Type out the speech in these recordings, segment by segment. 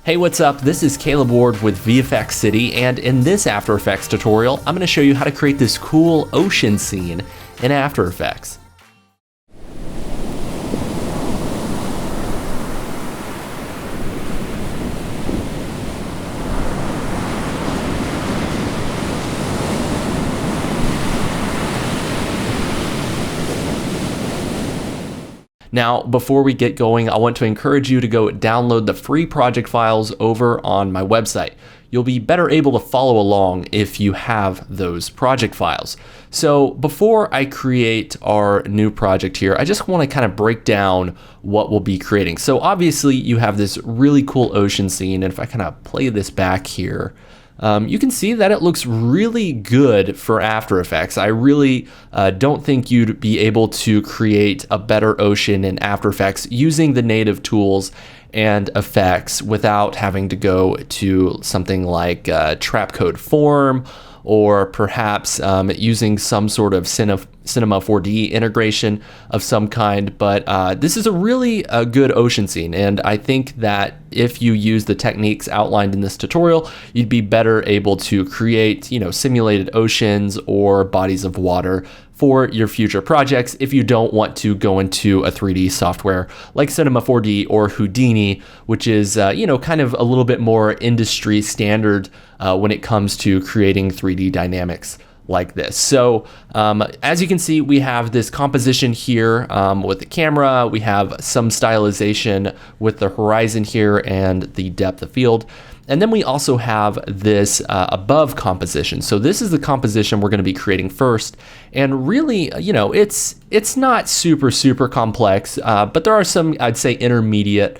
Hey, what's up? This is Caleb Ward with VFX City, and in this After Effects tutorial, I'm going to show you how to create this cool ocean scene in After Effects. Now, before we get going, I want to encourage you to go download the free project files over on my website. You'll be better able to follow along if you have those project files. So before I create our new project here, I just want to kind of break down what we'll be creating. So obviously you have this really cool ocean scene, and if I kind of play this back here, you can see that it looks really good for After Effects. I really don't think you'd be able to create a better ocean in After Effects using the native tools and effects without having to go to something like Trap Code Form, or perhaps using some sort of Cinema 4D integration of some kind. But this is a really good ocean scene, and I think that if you use the techniques outlined in this tutorial, you'd be better able to create, simulated oceans or bodies of water for your future projects if you don't want to go into a 3D software like Cinema 4D or Houdini, which is kind of a little bit more industry standard when it comes to creating 3D dynamics like this. So as you can see, we have this composition here with the camera. We have some stylization with the horizon here and the depth of field. And then we also have this above composition. So this is the composition we're going to be creating first. And really, it's not super complex, but there are some, I'd say, intermediate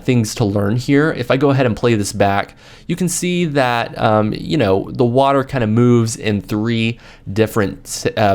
things to learn here. If I go ahead and play this back, you can see that, the water kind of moves in three different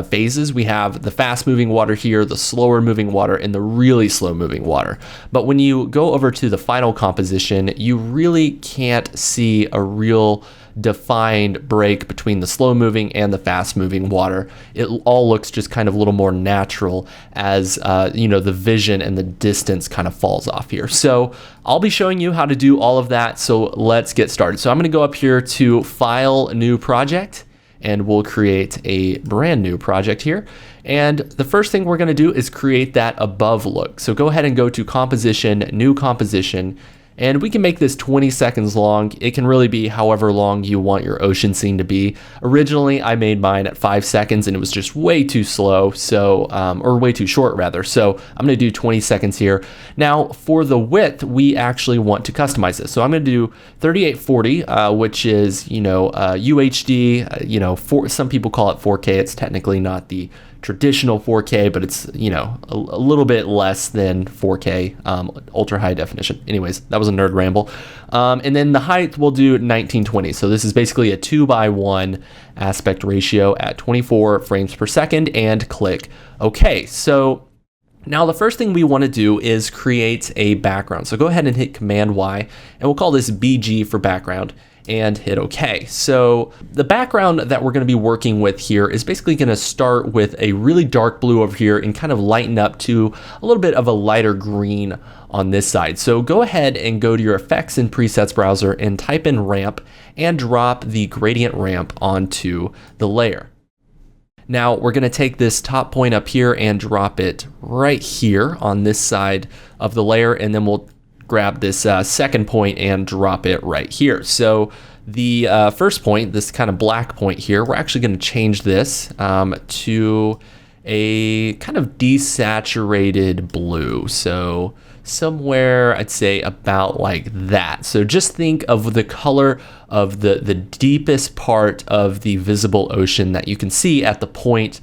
phases. We have the fast moving water here, the slower moving water, and the really slow moving water. But when you go over to the final composition, you really can't see a real defined break between the slow moving and the fast moving water. It all looks just kind of a little more natural as the vision and the distance kind of falls off here. So I'll be showing you how to do all of that. So let's get started. So I'm going to go up here to File, New Project, and we'll create a brand new project here. And the first thing we're going to do is create that above look. So go ahead and go to Composition, New Composition, and we can make this 20 seconds long. It can really be however long you want your ocean scene to be. Originally, I made mine at 5 seconds and it was just way too slow, or way too short rather. So I'm gonna do 20 seconds here. Now for the width, we actually want to customize this. So I'm gonna do 3840, which is, UHD, some people call it 4K. It's technically not the traditional 4K, but it's a little bit less than 4K, ultra high definition. Anyways, that was a nerd ramble. And then the height we'll do 1920. So this is basically a 2:1 aspect ratio at 24 frames per second, and click OK. So now the first thing we want to do is create a background. So go ahead and hit Command Y, and we'll call this BG for background, and hit OK. So the background that we're going to be working with here is basically going to start with a really dark blue over here and kind of lighten up to a little bit of a lighter green on this side. So go ahead and go to your Effects and Presets browser and type in Ramp and drop the gradient ramp onto the layer. Now we're going to take this top point up here and drop it right here on this side of the layer, and then we'll grab this second point and drop it right here. So the first point, this kind of black point here, we're actually going to change this to a kind of desaturated blue. So somewhere I'd say about like that. So just think of the color of the deepest part of the visible ocean that you can see at the point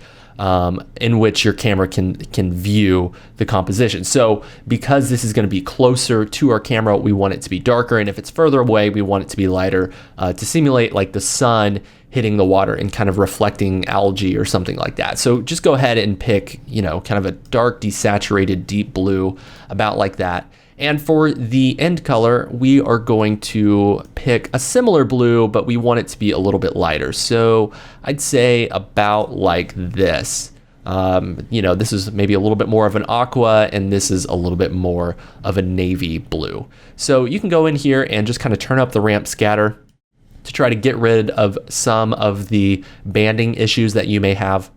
in which your camera can view the composition. So because this is going to be closer to our camera, we want it to be darker, and if it's further away, we want it to be lighter to simulate like the sun hitting the water and kind of reflecting algae or something like that. So just go ahead and pick, kind of a dark desaturated deep blue, about like that. And for the end color, we are going to pick a similar blue, but we want it to be a little bit lighter. So I'd say about like this. You know, this is maybe a little bit more of an aqua, and this is a little bit more of a navy blue. So you can go in here and just kind of turn up the ramp scatter to try to get rid of some of the banding issues that you may have.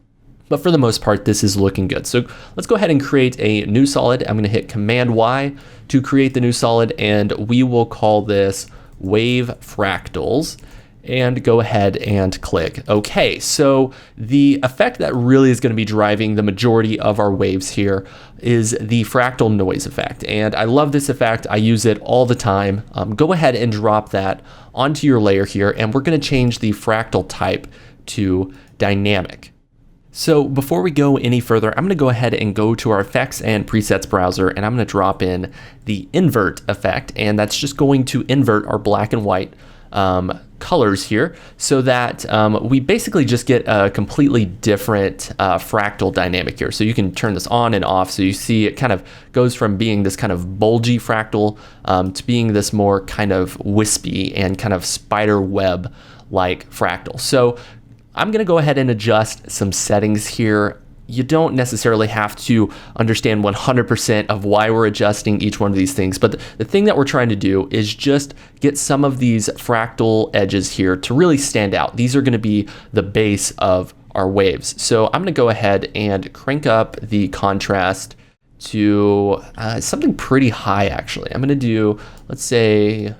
But for the most part, this is looking good. So let's go ahead and create a new solid. I'm gonna hit Command Y to create the new solid, and we will call this Wave Fractals, and go ahead and click OK. So the effect that really is going to be driving the majority of our waves here is the Fractal Noise effect. And I love this effect. I use it all the time. Go ahead and drop that onto your layer here, and we're going to change the fractal type to dynamic. So before we go any further, I'm going to go ahead and go to our effects and presets browser, and I'm going to drop in the invert effect, and that's just going to invert our black and white colors here, so that we basically just get a completely different fractal dynamic here. So you can turn this on and off, so you see it kind of goes from being this kind of bulgy fractal to being this more kind of wispy and kind of spider web like fractal. So I'm going to go ahead and adjust some settings here. You don't necessarily have to understand 100% of why we're adjusting each one of these things, but the thing that we're trying to do is just get some of these fractal edges here to really stand out. These are going to be the base of our waves. So I'm going to go ahead and crank up the contrast to something pretty high, actually. I'm going to do, let's say,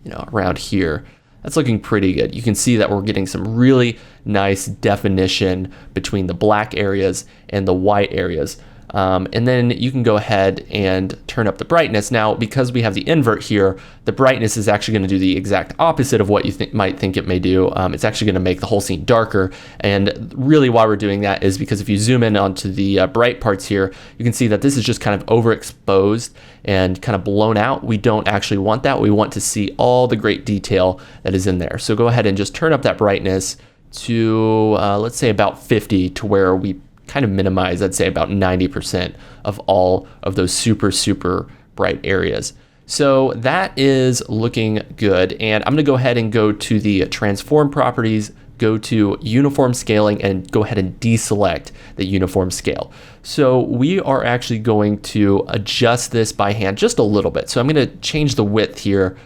you know, around here. That's looking pretty good. You can see that we're getting some really nice definition between the black areas and the white areas. And then you can go ahead and turn up the brightness. Now, because we have the invert here, the brightness is actually going to do the exact opposite of what you might think it may do. It's actually going to make the whole scene darker. And really why we're doing that is because if you zoom in onto the bright parts here, you can see that this is just kind of overexposed and kind of blown out. We don't actually want that. We want to see all the great detail that is in there. So go ahead and just turn up that brightness to, let's say about 50, to where we kind of minimize, I'd say about 90% of all of those super, super bright areas. So that is looking good. And I'm going to go ahead and go to the transform properties, go to uniform scaling, and go ahead and deselect the uniform scale. So we are actually going to adjust this by hand just a little bit. So I'm going to change the width here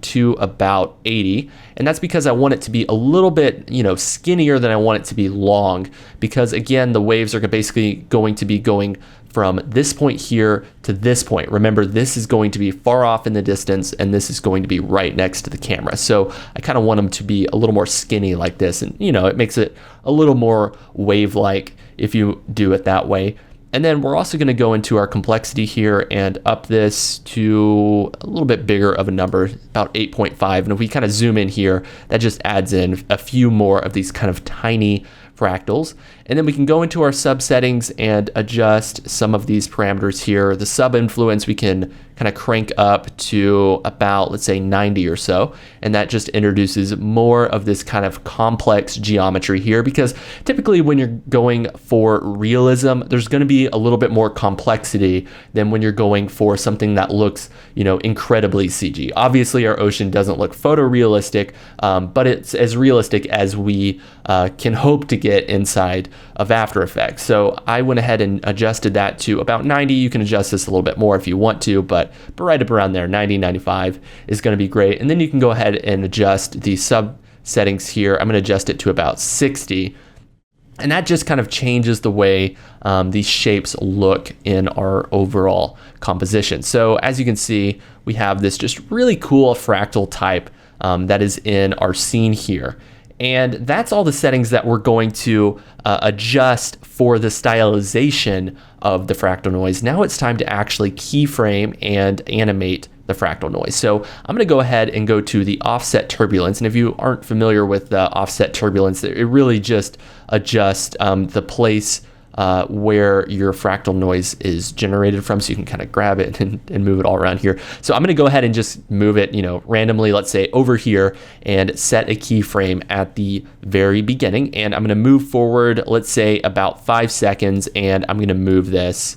to about 80, and that's because I want it to be a little bit, you know, skinnier than I want it to be long, because again, the waves are basically going to be going from this point here to this point. Remember, this is going to be far off in the distance, and this is going to be right next to the camera. So I kind of want them to be a little more skinny like this, and you know, it makes it a little more wave-like if you do it that way. And then we're also going to go into our complexity here and up this to a little bit bigger of a number, about 8.5. And if we kind of zoom in here, that just adds in a few more of these kind of tiny fractals. And then we can go into our sub settings and adjust some of these parameters here. The sub influence we can kind of crank up to about, let's say, 90 or so. And that just introduces more of this kind of complex geometry here, because typically when you're going for realism, there's going to be a little bit more complexity than when you're going for something that looks, you know, incredibly CG. Obviously, our ocean doesn't look photorealistic, but it's as realistic as we can hope to get inside of After Effects. So I went ahead and adjusted that to about 90. You can adjust this a little bit more if you want to, but right up around there, 90, 95 is going to be great. And then you can go ahead and adjust the sub settings here. I'm going to adjust it to about 60. And that just kind of changes the way these shapes look in our overall composition. So as you can see, we have this just really cool fractal type that is in our scene here. And that's all the settings that we're going to adjust for the stylization of the fractal noise. Now it's time to actually keyframe and animate the fractal noise. So I'm going to go ahead and go to the offset turbulence. And if you aren't familiar with the offset turbulence, it really just adjusts the place where your fractal noise is generated from, so you can kind of grab it and move it all around here. So I'm going to go ahead and just move it, you know, randomly, let's say over here, and set a keyframe at the very beginning. And I'm going to move forward, let's say about 5 seconds, and I'm going to move this,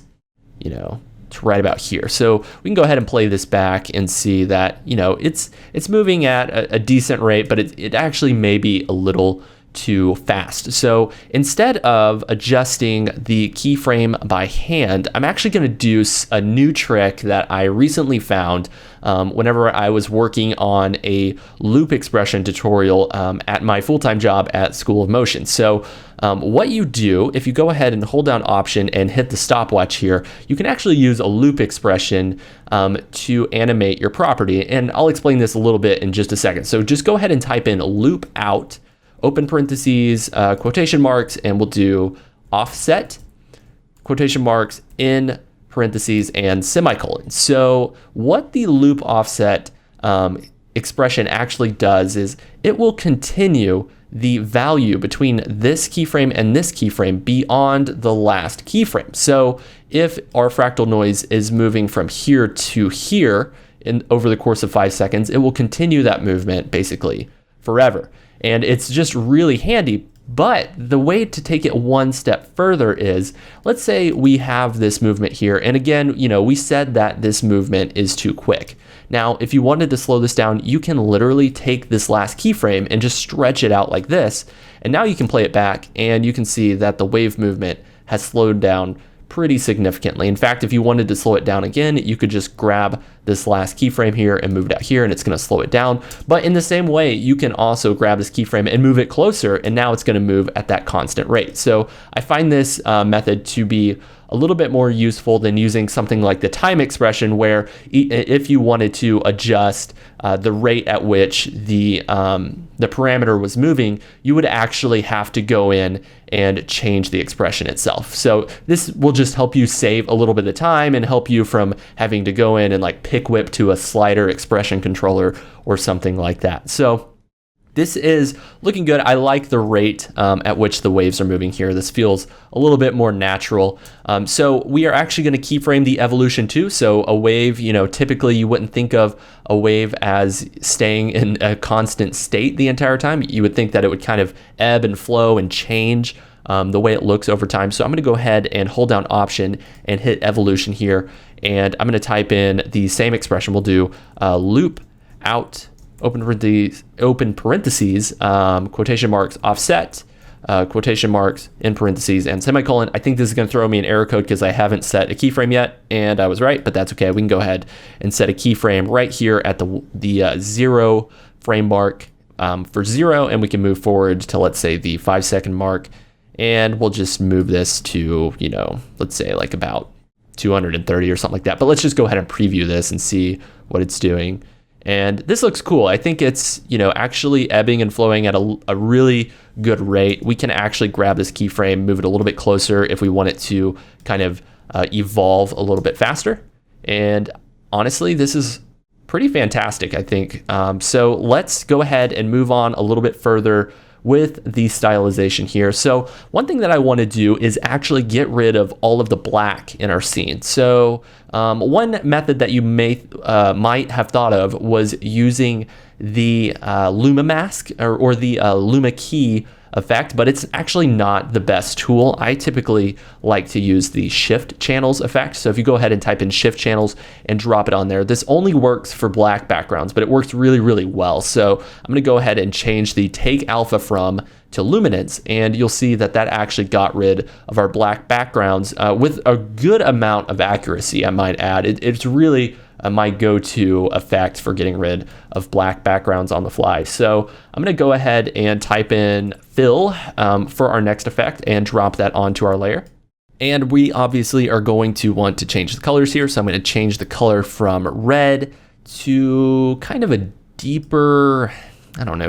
you know, to right about here. So we can go ahead and play this back and see that, you know, it's moving at a decent rate, but it actually may be a little too fast. So instead of adjusting the keyframe by hand, I'm actually going to do a new trick that I recently found whenever I was working on a loop expression tutorial at my full-time job at School of Motion. So what you do, if you go ahead and hold down Option and hit the stopwatch here, you can actually use a loop expression to animate your property. And I'll explain this a little bit in just a second. So just go ahead and type in loop out, open parentheses, quotation marks, and we'll do offset, quotation marks, in parentheses, and semicolon. So what the loop offset expression actually does is it will continue the value between this keyframe and this keyframe beyond the last keyframe. So if our fractal noise is moving from here to here over the course of 5 seconds, it will continue that movement basically forever. And it's just really handy. But the way to take it one step further is, let's say we have this movement here. And again, we said that this movement is too quick. Now, if you wanted to slow this down, you can literally take this last keyframe and just stretch it out like this. And now you can play it back and you can see that the wave movement has slowed down pretty significantly. In fact, if you wanted to slow it down again, you could just grab this last keyframe here and move it out here and it's going to slow it down. But in the same way, you can also grab this keyframe and move it closer, and now it's going to move at that constant rate. So I find this method to be a little bit more useful than using something like the time expression, where if you wanted to adjust the rate at which the parameter was moving, you would actually have to go in and change the expression itself. So this will just help you save a little bit of time and help you from having to go in and like pick whip to a slider expression controller or something like that. So this is looking good. I like the rate at which the waves are moving here. This feels a little bit more natural. So we are actually going to keyframe the evolution too. So a wave, typically you wouldn't think of a wave as staying in a constant state the entire time. You would think that it would kind of ebb and flow and change the way it looks over time. So I'm going to go ahead and hold down Option and hit evolution here. And I'm going to type in the same expression. We'll do loop out, open parentheses, quotation marks, offset, quotation marks, in parentheses, and semicolon. I think this is going to throw me an error code because I haven't set a keyframe yet, and I was right, but that's okay. We can go ahead and set a keyframe right here at the 0 frame mark for 0, and we can move forward to, let's say, the 5 second mark, and we'll just move this to, let's say like about 230 or something like that. But let's just go ahead and preview this and see what it's doing. And this looks cool. I think it's, actually ebbing and flowing at a really good rate. We can actually grab this keyframe, move it a little bit closer if we want it to kind of evolve a little bit faster. And honestly, this is pretty fantastic, I think. So let's go ahead and move on a little bit further with the stylization here. So one thing that I want to do is actually get rid of all of the black in our scene. So one method that you might have thought of was using the Luma mask or the Luma key effect, but it's actually not the best tool. I typically like to use the shift channels effect. So if you go ahead and type in shift channels and drop it on there, this only works for black backgrounds, but it works really, really well. So I'm going to go ahead and change the take alpha from to luminance, and you'll see that that actually got rid of our black backgrounds with a good amount of accuracy, I might add. It's really my go-to effect for getting rid of black backgrounds on the fly. So I'm going to go ahead and type in fill for our next effect and drop that onto our layer. And we obviously are going to want to change the colors here. So I'm going to change the color from red to kind of a deeper,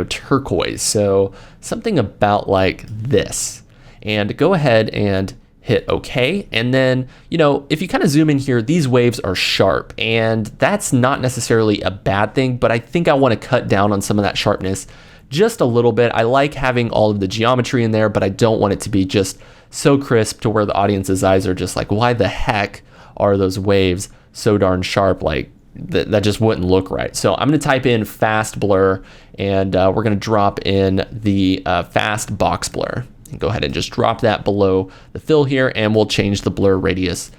turquoise. So something about like this. And go ahead and hit OK. And then, if you kind of zoom in here, these waves are sharp, and that's not necessarily a bad thing, but I think I want to cut down on some of that sharpness just a little bit. I like having all of the geometry in there, but I don't want it to be just so crisp to where the audience's eyes are just like, why the heck are those waves so darn sharp? Like that just wouldn't look right. So I'm going to type in fast blur, and we're going to drop in the fast box blur. Go ahead and just drop that below the fill here, and we'll change the blur radius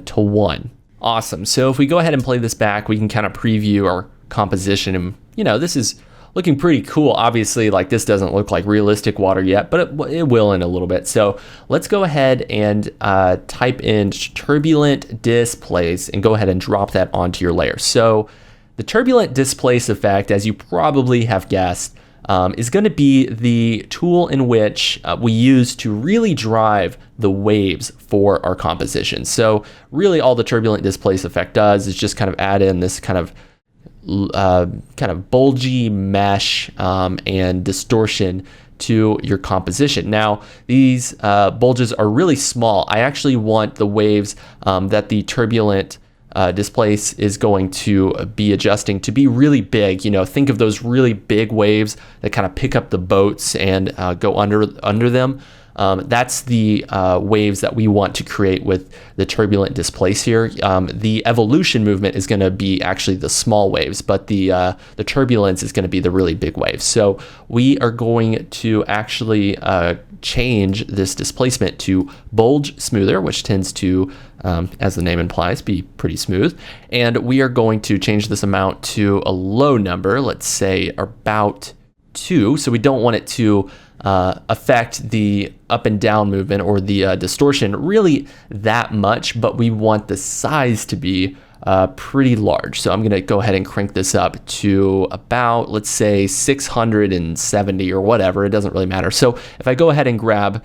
to 1. Awesome. So if we go ahead and play this back, we can kind of preview our composition, and this is looking pretty cool. Obviously, like this doesn't look like realistic water yet, but it will in a little bit. So let's go ahead and type in Turbulent Displace and go ahead and drop that onto your layer. So the Turbulent Displace effect, as you probably have guessed, is going to be the tool in which we use to really drive the waves for our composition. So really all the Turbulent Displace effect does is just kind of add in this kind of bulgy mesh and distortion to your composition. Now, these bulges are really small. I actually want the waves that the Turbulent Displace is going to be adjusting to be really big. You know, think of those really big waves that kind of pick up the boats and go under them. That's the waves that we want to create with the Turbulent Displace here. The evolution movement is going to be actually the small waves, but the turbulence is going to be the really big waves. So we are going to actually change this displacement to bulge smoother, which tends to, as the name implies, be pretty smooth. And we are going to change this amount to a low number, let's say about 2. So we don't want it to affect the up and down movement or the distortion really that much, but we want the size to be pretty large. So I'm going to go ahead and crank this up to about, let's say 670 or whatever. It doesn't really matter. So if I go ahead and grab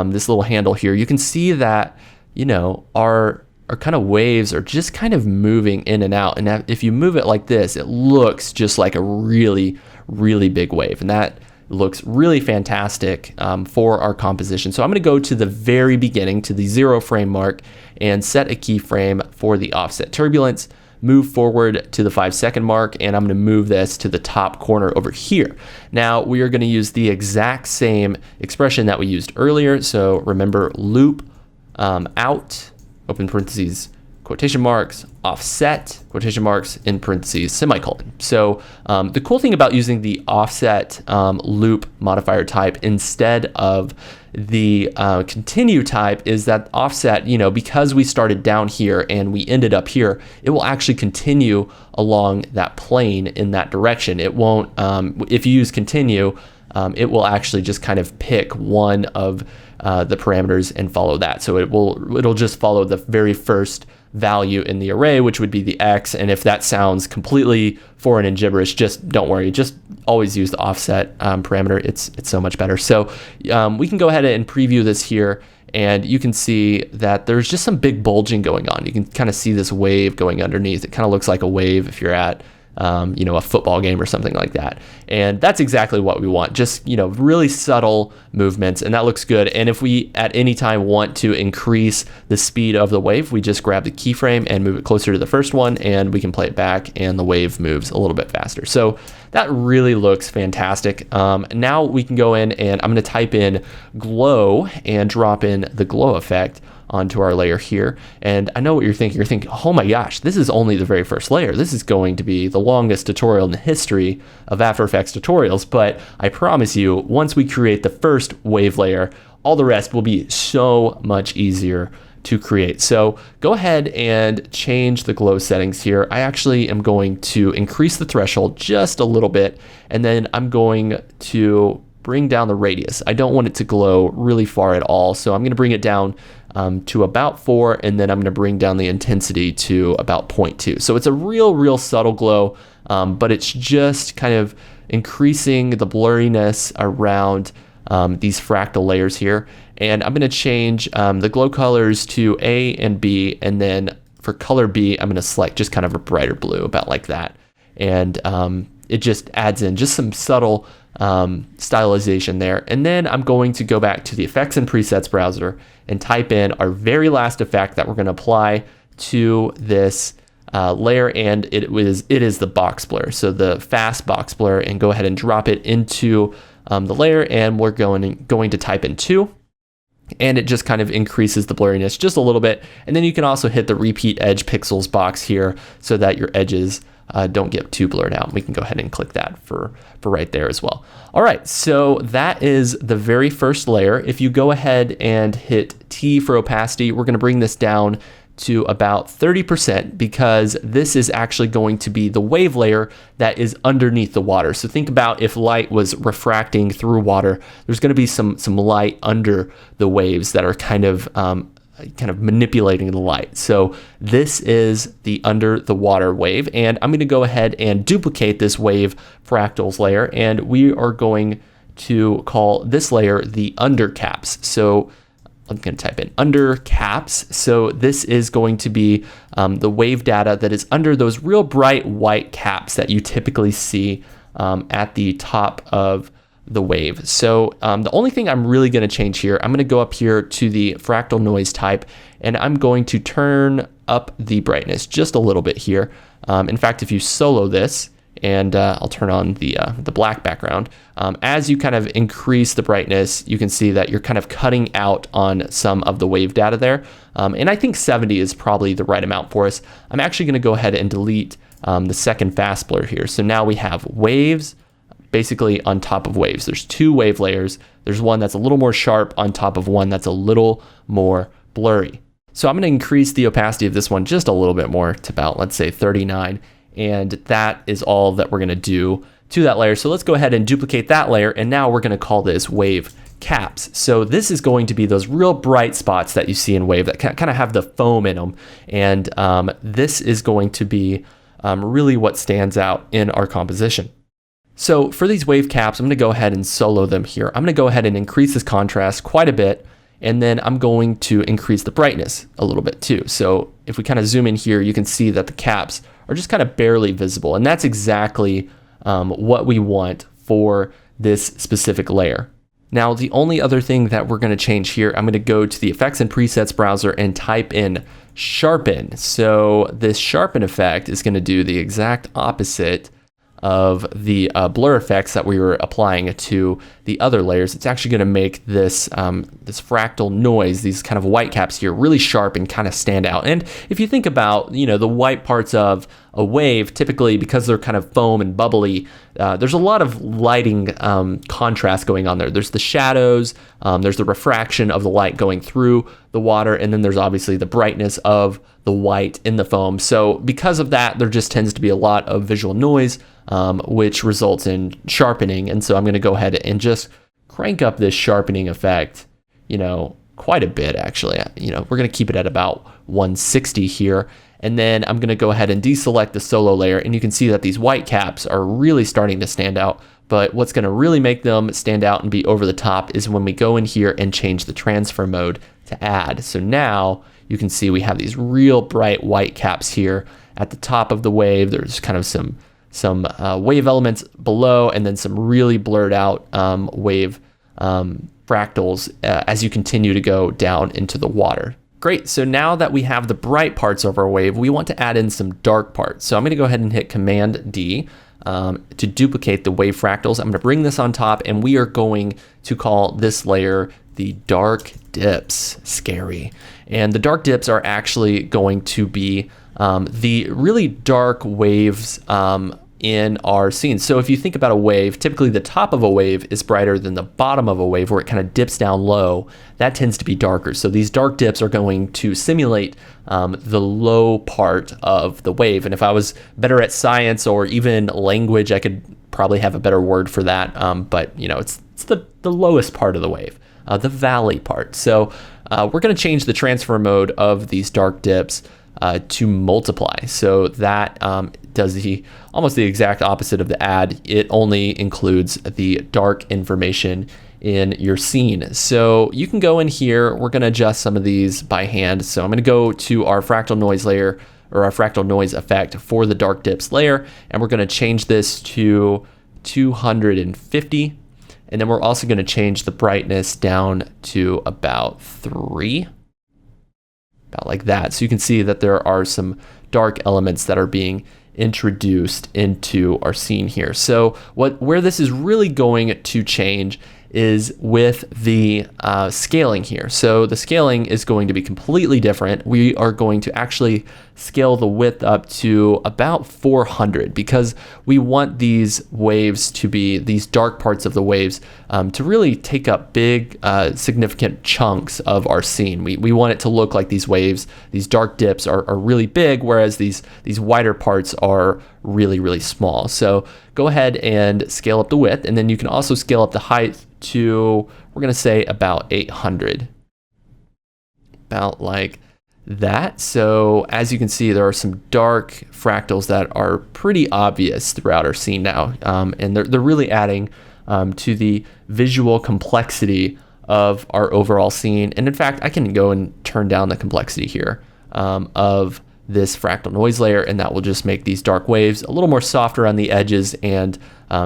this little handle here, you can see that, you know, our kind of waves are just kind of moving in and out. And if you move it like this, it looks just like a really, really big wave. And that looks really fantastic for our composition. So I'm going to go to the very beginning, to the 0 frame mark, and set a keyframe for the offset turbulence, move forward to the 5-second mark, and I'm going to move this to the top corner over here. Now we are going to use the exact same expression that we used earlier. So remember, loop out, open parentheses, quotation marks, offset, quotation marks, in parentheses, semicolon. So the cool thing about using the offset loop modifier type instead of the continue type is that offset, you know, because we started down here and we ended up here, it will actually continue along that plane in that direction. It won't, if you use continue, it will actually just kind of pick one of the parameters and follow that. So it'll just follow the very first value in the array, which would be the X. And if that sounds completely foreign and gibberish, just don't worry, just always use the offset parameter. It's so much better. So we can go ahead and preview this here, and you can see that there's just some big bulging going on. You can kind of see this wave going underneath. It kind of looks like a wave if you're at you know, a football game or something like that. And that's exactly what we want. Just, you know, really subtle movements, and that looks good. And if we at any time want to increase the speed of the wave, we just grab the keyframe and move it closer to the first one, and we can play it back and the wave moves a little bit faster. So that really looks fantastic. Now we can go in and I'm going to type in glow and drop in the glow effect onto our layer here. And I know what you're thinking. You're thinking, oh my gosh, this is only the very first layer. This is going to be the longest tutorial in the history of After Effects tutorials. But I promise you, once we create the first wave layer, all the rest will be so much easier to create. So go ahead and change the glow settings here. I actually am going to increase the threshold just a little bit, and then I'm going to bring down the radius. I don't want it to glow really far at all, so I'm going to bring it down to about 4, and then I'm going to bring down the intensity to about 0.2. So it's a real subtle glow, but it's just kind of increasing the blurriness around these fractal layers here. And I'm going to change the glow colors to A and B, and then for color B, I'm going to select just kind of a brighter blue, about like that. And it just adds in just some subtle stylization there. And then I'm going to go back to the effects and presets browser and type in our very last effect that we're going to apply to this layer, and it is the box blur. So the fast box blur, and go ahead and drop it into the layer, and we're going to type in 2. And it just kind of increases the blurriness just a little bit. And then you can also hit the repeat edge pixels box here so that your edges don't get too blurred out. We can go ahead and click that for right there as well. All right, so that is the very first layer. If you go ahead and hit T for opacity, we're going to bring this down to about 30% because this is actually going to be the wave layer that is underneath the water. So think about if light was refracting through water, there's going to be some light under the waves that are kind of manipulating the light. So this is the under the water wave, and I'm going to go ahead and duplicate this wave fractals layer, and we are going to call this layer the under caps. So I'm going to type in under caps. So this is going to be the wave data that is under those real bright white caps that you typically see at the top of the wave. So the only thing I'm really going to change here, I'm going to go up here to the fractal noise type, and I'm going to turn up the brightness just a little bit here. In fact, if you solo this, and I'll turn on the black background. As you kind of increase the brightness, you can see that you're kind of cutting out on some of the wave data there. And I think 70 is probably the right amount for us. I'm actually going to go ahead and delete the second fast blur here. So now we have waves basically on top of waves. There's two wave layers. There's one that's a little more sharp on top of one that's a little more blurry. So I'm going to increase the opacity of this one just a little bit more to about, let's say 39. And that is all that we're going to do to that layer. So let's go ahead and duplicate that layer. And now we're going to call this wave caps. So this is going to be those real bright spots that you see in wave that kind of have the foam in them. And this is going to be really what stands out in our composition. So for these wave caps, I'm going to go ahead and solo them here. I'm going to go ahead and increase this contrast quite a bit. And then I'm going to increase the brightness a little bit too. So if we kind of zoom in here, you can see that the caps are just kind of barely visible. And that's exactly what we want for this specific layer. Now, the only other thing that we're going to change here, I'm going to go to the effects and presets browser and type in Sharpen. So this Sharpen effect is going to do the exact opposite of the blur effects that we were applying to the other layers. It's actually going to make this this fractal noise, these kind of white caps here, really sharp and kind of stand out. And if you think about, the white parts of a wave, typically because they're kind of foam and bubbly, there's a lot of lighting contrast going on there. There's the shadows, there's the refraction of the light going through the water, and then there's obviously the brightness of the white in the foam. So because of that, there just tends to be a lot of visual noise, which results in sharpening. And so I'm going to go ahead and just crank up this sharpening effect, quite a bit actually. We're going to keep it at about 160 here. And then I'm going to go ahead and deselect the solo layer, and you can see that these white caps are really starting to stand out. But what's going to really make them stand out and be over the top is when we go in here and change the transfer mode to add. So now you can see we have these real bright white caps here at the top of the wave. There's kind of some wave elements below, and then some really blurred out wave fractals as you continue to go down into the water. Great, so now that we have the bright parts of our wave, we want to add in some dark parts. So I'm going to go ahead and hit Command D to duplicate the wave fractals. I'm going to bring this on top, and we are going to call this layer the dark dips. Scary. And the dark dips are actually going to be the really dark waves in our scene. So if you think about a wave, typically the top of a wave is brighter than the bottom of a wave where it kind of dips down low. That tends to be darker. So these dark dips are going to simulate the low part of the wave. And if I was better at science or even language, I could probably have a better word for that. But it's the lowest part of the wave, the valley part. So we're going to change the transfer mode of these dark dips to multiply. So that does almost the exact opposite of the add. It only includes the dark information in your scene. So you can go in here. We're going to adjust some of these by hand. So I'm going to go to our fractal noise layer, or our fractal noise effect for the dark dips layer, and we're going to change this to 250. And then we're also going to change the brightness down to about 3. About like that. So you can see that there are some dark elements that are being introduced into our scene here. So where this is really going to change is with the scaling here. So the scaling is going to be completely different. We are going to actually scale the width up to about 400 because we want these waves to be, these dark parts of the waves, to really take up big, significant chunks of our scene. We want it to look like these waves, these dark dips are really big, whereas these wider parts are really, really small. So go ahead and scale up the width, and then you can also scale up the height to, we're going to say about 800. About like that. So as you can see, there are some dark fractals that are pretty obvious throughout our scene now, and they're really adding to the visual complexity of our overall scene. And in fact, I can go and turn down the complexity here of this fractal noise layer, and that will just make these dark waves a little more softer on the edges and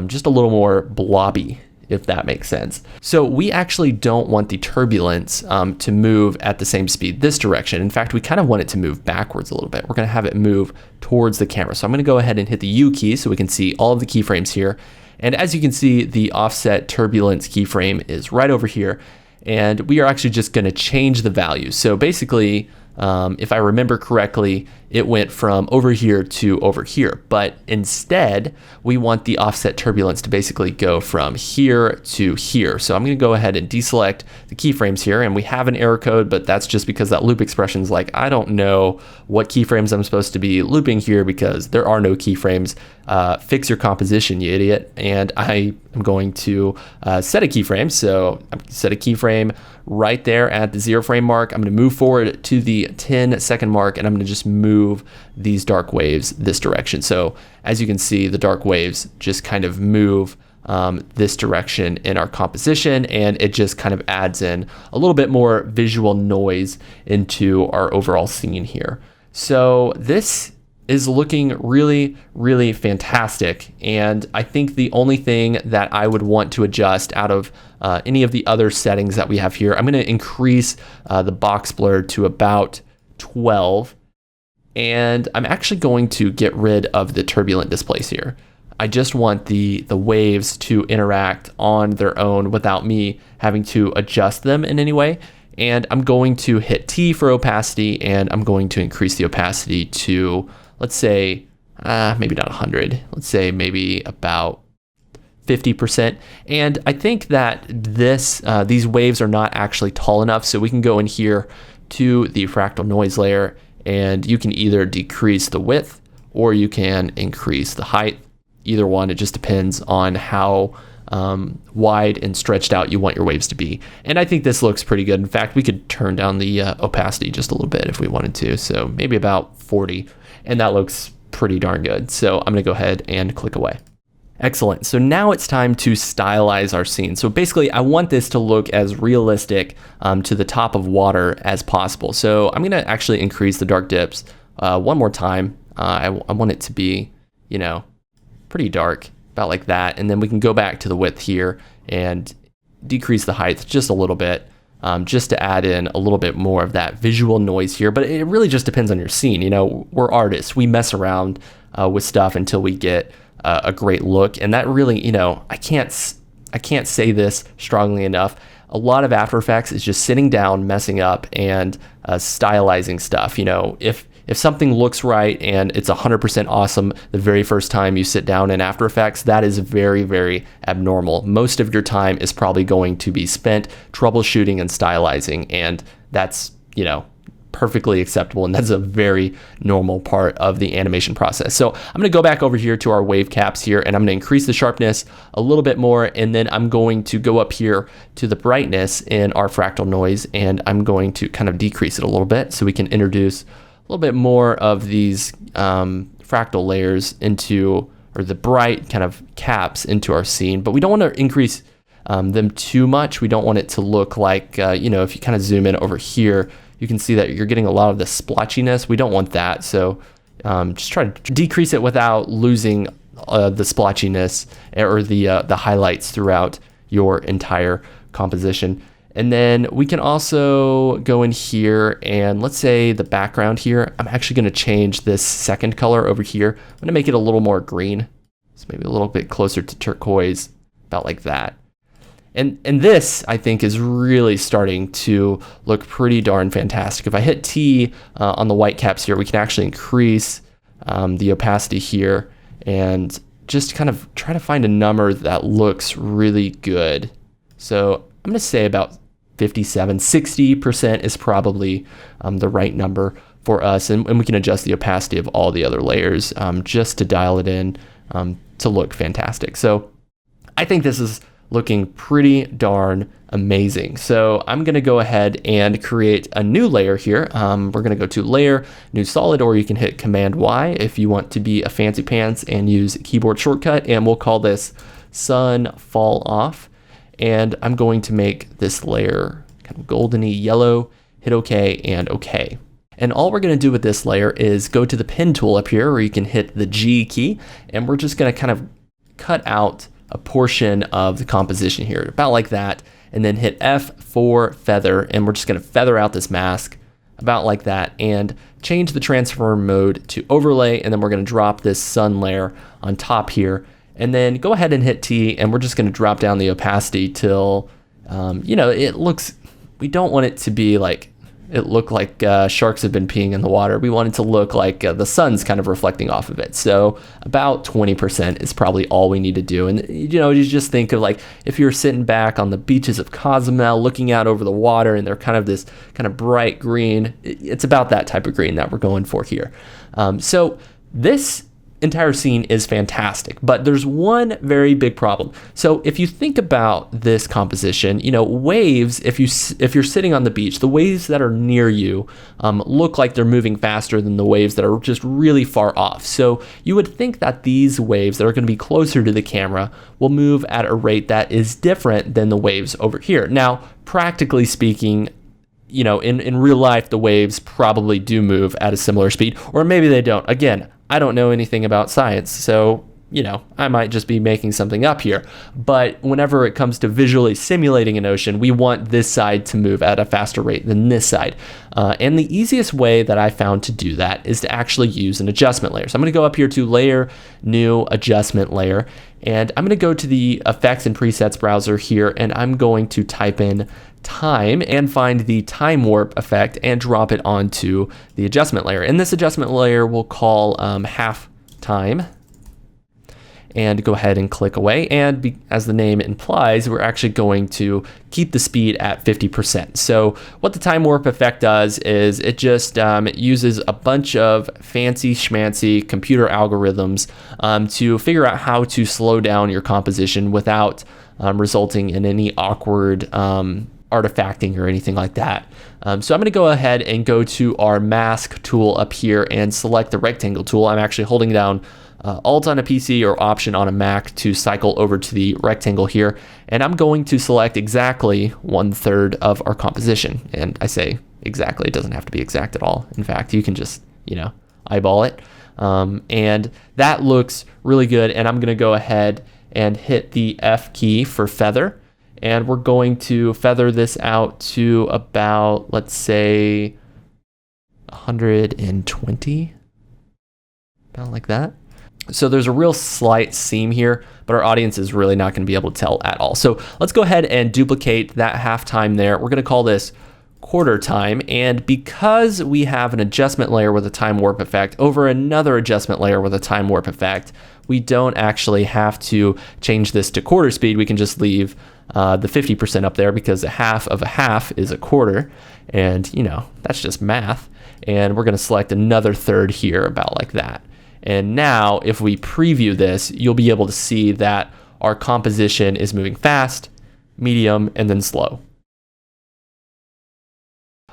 just a little more blobby, if that makes sense. So we actually don't want the turbulence to move at the same speed this direction. In fact, we kind of want it to move backwards a little bit. We're going to have it move towards the camera. So I'm going to go ahead and hit the U key so we can see all of the keyframes here. And as you can see, the offset turbulence keyframe is right over here. And we are actually just going to change the value. So basically, if I remember correctly, it went from over here to over here, but instead we want the offset turbulence to basically go from here to here. So I'm going to go ahead and deselect the keyframes here, and we have an error code, but that's just because that loop expression is like, I don't know what keyframes I'm supposed to be looping here because there are no keyframes. Fix your composition, you idiot. And I am going to set a keyframe. So I'm going to set a keyframe right there at the 0 frame mark. I'm going to move forward to the 10-second mark, and I'm going to just move these dark waves this direction. So as you can see, the dark waves just kind of move this direction in our composition, and it just kind of adds in a little bit more visual noise into our overall scene here. So this is looking really, really fantastic. And I think the only thing that I would want to adjust out of any of the other settings that we have here, I'm going to increase the box blur to about 12. And I'm actually going to get rid of the turbulent displace here. I just want the waves to interact on their own without me having to adjust them in any way. And I'm going to hit T for opacity, and I'm going to increase the opacity to, let's say, maybe not 100. Let's say maybe about 50%. And I think that these waves are not actually tall enough, so we can go in here to the fractal noise layer, and you can either decrease the width or you can increase the height. Either one, it just depends on how wide and stretched out you want your waves to be. And I think this looks pretty good. In fact, we could turn down the opacity just a little bit if we wanted to. So maybe about 40, and that looks pretty darn good. So I'm gonna go ahead and click away. Excellent. So now it's time to stylize our scene. So basically, I want this to look as realistic to the top of water as possible. So I'm going to actually increase the dark dips one more time. I want it to be, pretty dark, about like that. And then we can go back to the width here and decrease the height just a little bit, just to add in a little bit more of that visual noise here. But it really just depends on your scene. We're artists. We mess around with stuff until we get a great look, and that really, I can't say this strongly enough. A lot of After Effects is just sitting down, messing up, and stylizing stuff. If something looks right and it's 100% awesome the very first time you sit down in After Effects, that is very, very abnormal. Most of your time is probably going to be spent troubleshooting and stylizing, and that's, perfectly acceptable, and that's a very normal part of the animation process. So I'm going to go back over here to our wave caps here, and I'm going to increase the sharpness a little bit more, and then I'm going to go up here to the brightness in our fractal noise, and I'm going to kind of decrease it a little bit so we can introduce a little bit more of these fractal layers into, or the bright kind of caps into our scene. But we don't want to increase them too much. We don't want it to look like, if you kind of zoom in over here, you can see that you're getting a lot of the splotchiness. We don't want that. So just try to decrease it without losing the splotchiness or the highlights throughout your entire composition. And then we can also go in here, and let's say the background here, I'm actually going to change this second color over here. I'm going to make it a little more green. So maybe a little bit closer to turquoise, about like that. And this, I think, is really starting to look pretty darn fantastic. If I hit T on the white caps here, we can actually increase the opacity here and just kind of try to find a number that looks really good. So I'm going to say about 60% is probably the right number for us. And we can adjust the opacity of all the other layers just to dial it in to look fantastic. So I think this is looking pretty darn amazing. So I'm going to go ahead and create a new layer here. We're going to go to Layer, New Solid, or you can hit Command Y if you want to be a fancy pants and use a keyboard shortcut. And we'll call this Sun Fall Off. And I'm going to make this layer kind of goldeny yellow, hit OK and OK. And all we're going to do with this layer is go to the pen tool up here, where you can hit the G key, and we're just going to kind of cut out a portion of the composition here, about like that, and then hit F for feather, and we're just going to feather out this mask about like that, and change the transform mode to overlay, and then we're going to drop this sun layer on top here, and then go ahead and hit T, and we're just going to drop down the opacity till it looks, we don't want it to be like it look like sharks have been peeing in the water. We want it to look like the sun's kind of reflecting off of it. So about 20% is probably all we need to do. And you just think of like if you're sitting back on the beaches of Cozumel looking out over the water, and they're kind of this kind of bright green. It's about that type of green that we're going for here. So this entire scene is fantastic, but there's one very big problem. So if you think about this composition, waves, if you're sitting on the beach, the waves that are near you look like they're moving faster than the waves that are just really far off. So you would think that these waves that are going to be closer to the camera will move at a rate that is different than the waves over here. Now, practically speaking, in real life, the waves probably do move at a similar speed, or maybe they don't. Again, I don't know anything about science, so, I might just be making something up here. But whenever it comes to visually simulating an ocean, we want this side to move at a faster rate than this side. And the easiest way that I found to do that is to actually use an adjustment layer. So I'm going to go up here to Layer, New Adjustment Layer, and I'm going to go to the Effects and Presets browser here, and I'm going to type in time and find the time warp effect and drop it onto the adjustment layer. And this adjustment layer we'll call half time, and go ahead and click away. And as the name implies, we're actually going to keep the speed at 50%. So what the time warp effect does is it just it uses a bunch of fancy schmancy computer algorithms to figure out how to slow down your composition without resulting in any awkward artifacting or anything like that. So I'm going to go ahead and go to our mask tool up here and select the rectangle tool. I'm actually holding down Alt on a PC or Option on a Mac to cycle over to the rectangle here, and I'm going to select exactly 1/3 of our composition. And I say exactly, it doesn't have to be exact at all. In fact, you can just eyeball it, and that looks really good. And I'm going to go ahead and hit the F key for feather. And we're going to feather this out to about, let's say, 120, about like that. So there's a real slight seam here, but our audience is really not going to be able to tell at all. So let's go ahead and duplicate that half time there. We're going to call this quarter time. And because we have an adjustment layer with a time warp effect over another adjustment layer with a time warp effect, we don't actually have to change this to quarter speed. We can just leave the 50% up there, because a half of a half is a quarter, and that's just math. And we're going to select another third here, about like that. And now if we preview this, you'll be able to see that our composition is moving fast, medium, and then slow.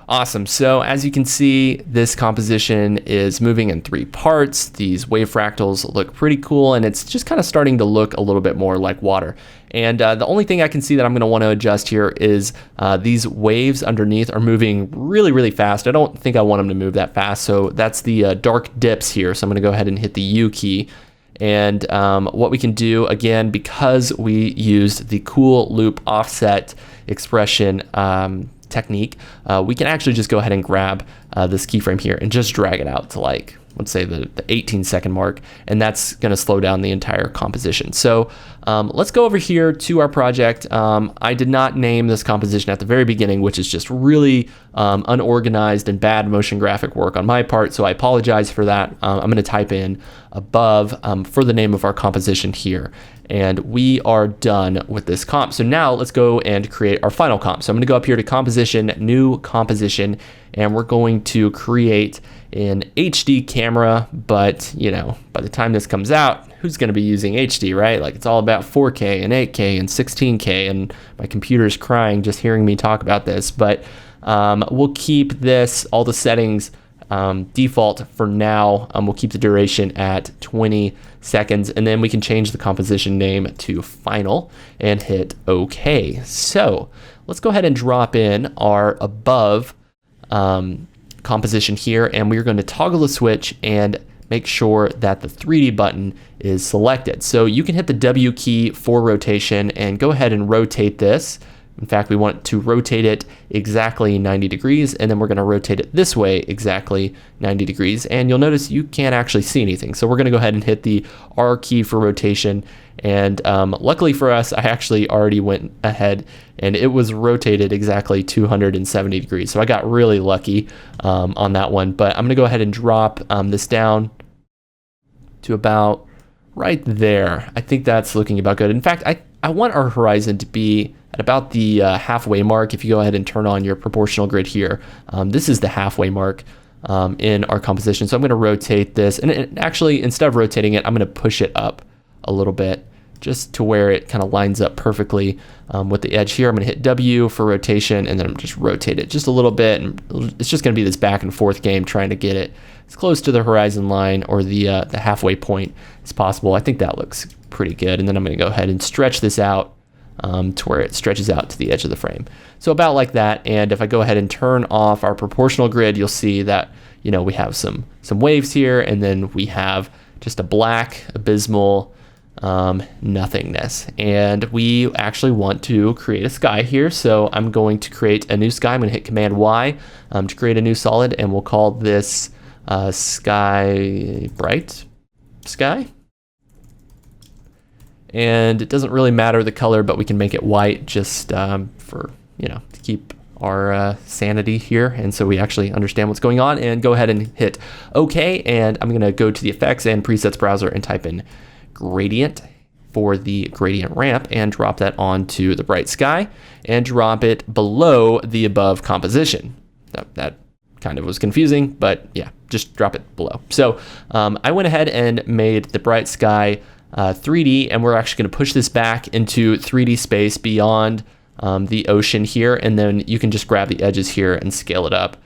Awesome. So as you can see, this composition is moving in 3 parts. These wave fractals look pretty cool, and it's just kind of starting to look a little bit more like water. And the only thing I can see that I'm going to want to adjust here is these waves underneath are moving really, really fast. I don't think I want them to move that fast. So that's the dark dips here. So I'm going to go ahead and hit the U key. And what we can do, again, because we used the cool loop offset expression technique, we can actually just go ahead and grab this keyframe here and just drag it out to like let's say the 18-second mark, and that's going to slow down the entire composition. So let's go over here to our project. I did not name this composition at the very beginning, which is just really unorganized and bad motion graphic work on my part, so I apologize for that. I'm going to type in above for the name of our composition here, and we are done with this comp. So now let's go and create our final comp. So I'm going to go up here to composition, new composition, and we're going to create an HD camera, but you know, by the time this comes out, who's going to be using HD, right? Like, it's all about 4K and 8K and 16K, and my computer's crying just hearing me talk about this. But we'll keep this, all the settings default for now. We'll keep the duration at 20 seconds, and then we can change the composition name to final and hit OK. So let's go ahead and drop in our above composition here, and we're going to toggle the switch and make sure that the 3D button is selected. So you can hit the W key for rotation and go ahead and rotate this. In fact, we want to rotate it exactly 90 degrees, and then we're going to rotate it this way exactly 90 degrees. And you'll notice you can't actually see anything. So we're going to go ahead and hit the R key for rotation. And luckily for us, I actually already went ahead and it was rotated exactly 270 degrees. So I got really lucky on that one. But I'm going to go ahead and drop this down to about right there. I think that's looking about good. In fact, I want our horizon to be at about the halfway mark. If you go ahead and turn on your proportional grid here, this is the halfway mark in our composition. So I'm going to rotate this, and actually, instead of rotating it, I'm going to push it up a little bit just to where it kind of lines up perfectly with the edge here. I'm going to hit W for rotation, and then I'm just rotate it just a little bit, and it's just going to be this back and forth game trying to get it as close to the horizon line or the halfway point as possible. I think that looks pretty good, and then I'm going to go ahead and stretch this out to where it stretches out to the edge of the frame. So about like that. And if I go ahead and turn off our proportional grid, you'll see that, you know, we have some waves here, and then we have just a black abysmal nothingness. And we actually want to create a sky here. So I'm going to create a new sky. I'm going to hit Command Y to create a new solid, and we'll call this sky bright sky. And it doesn't really matter the color, but we can make it white just for, you know, to keep our sanity here. And so we actually understand what's going on, and go ahead and hit OK. And I'm going to go to the effects and presets browser and type in gradient for the gradient ramp and drop that onto the bright sky and drop it below the above composition. That kind of was confusing, but yeah, just drop it below. So I went ahead and made the bright sky 3D, and we're actually going to push this back into 3D space beyond the ocean here, and then you can just grab the edges here and scale it up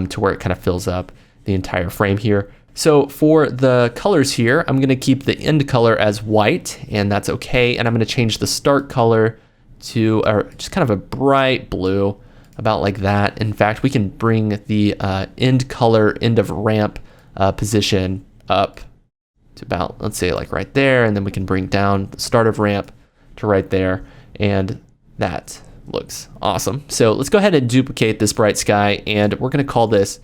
to where it kind of fills up the entire frame here. So for the colors here, I'm going to keep the end color as white, and that's okay, and I'm going to change the start color to just kind of a bright blue, about like that. In fact, we can bring the end color, end of ramp position up to about, let's say, like right there, and then we can bring down the start of ramp to right there, and that looks awesome. So let's go ahead and duplicate this bright sky, and we're going to call this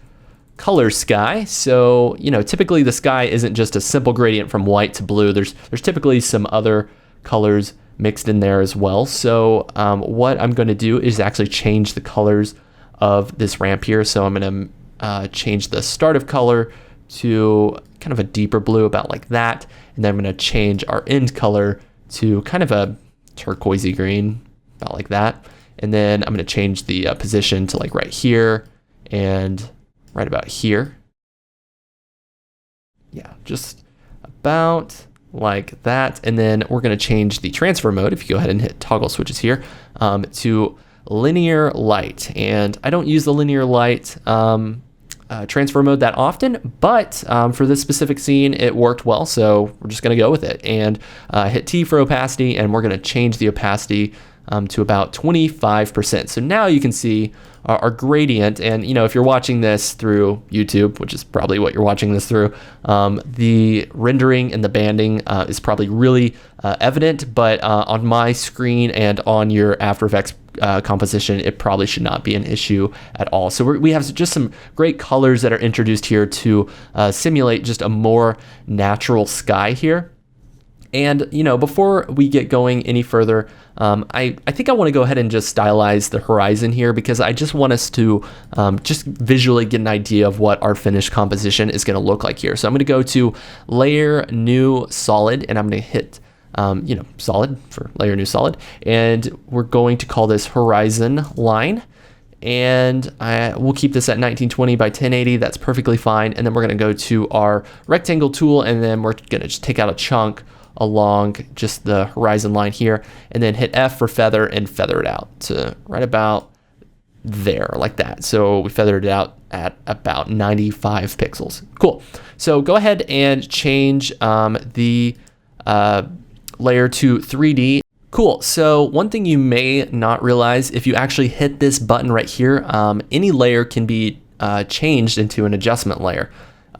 color sky. So, you know, typically the sky isn't just a simple gradient from white to blue. There's typically some other colors mixed in there as well. So what I'm going to do is actually change the colors of this ramp here. So I'm going to change the start of color to kind of a deeper blue, about like that, and then I'm going to change our end color to kind of a turquoisey green, about like that, and then I'm going to change the position to like right here and right about here. Yeah, just about like that, and then we're going to change the transfer mode, if you go ahead and hit toggle switches here, to linear light. And I don't use the linear light transfer mode that often, but for this specific scene it worked well, so we're just going to go with it. And hit T for opacity, and we're going to change the opacity to about 25%. So now you can see our gradient, and you know, if you're watching this through YouTube, which is probably what you're watching this through, the rendering and the banding is probably really evident, but on my screen and on your After Effects composition, it probably should not be an issue at all. So we have just some great colors that are introduced here to simulate just a more natural sky here. And, you know, before we get going any further, I think I want to go ahead and just stylize the horizon here, because I just want us to just visually get an idea of what our finished composition is going to look like here. So I'm going to go to Layer, New, Solid, and I'm going to hit, you know, Solid for Layer, New, Solid. And we're going to call this Horizon Line. And we'll keep this at 1920 by 1080. That's perfectly fine. And then we're going to go to our rectangle tool, and then we're going to just take out a chunk along just the horizon line here, and then hit F for feather and feather it out to right about there, like that. So we feathered it out at about 95 pixels. Cool. So go ahead and change the layer to 3D. Cool. So one thing you may not realize, if you actually hit this button right here, any layer can be changed into an adjustment layer.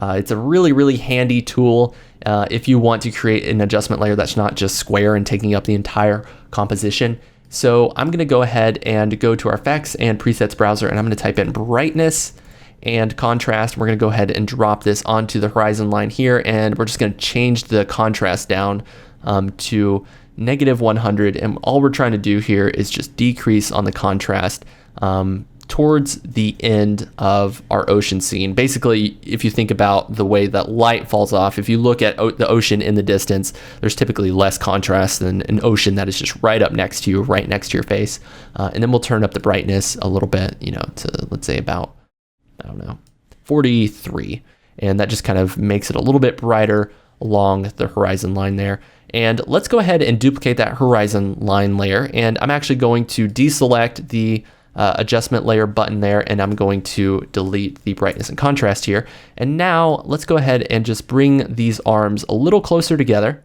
It's a really handy tool if you want to create an adjustment layer that's not just square and taking up the entire composition. So I'm going to go ahead and go to our effects and presets browser, and I'm going to type in brightness and contrast. We're going to go ahead and drop this onto the horizon line here, and we're just going to change the contrast down to -100. And all we're trying to do here is just decrease on the contrast towards the end of our ocean scene. Basically, if you think about the way that light falls off, if you look at the ocean in the distance, there's typically less contrast than an ocean that is just right up next to you, right next to your face. And then we'll turn up the brightness a little bit, you know, to let's say about, I don't know, 43. And that just kind of makes it a little bit brighter along the horizon line there. And let's go ahead and duplicate that horizon line layer. And I'm actually going to deselect the adjustment layer button there, and I'm going to delete the brightness and contrast here. And now let's go ahead and just bring these arms a little closer together,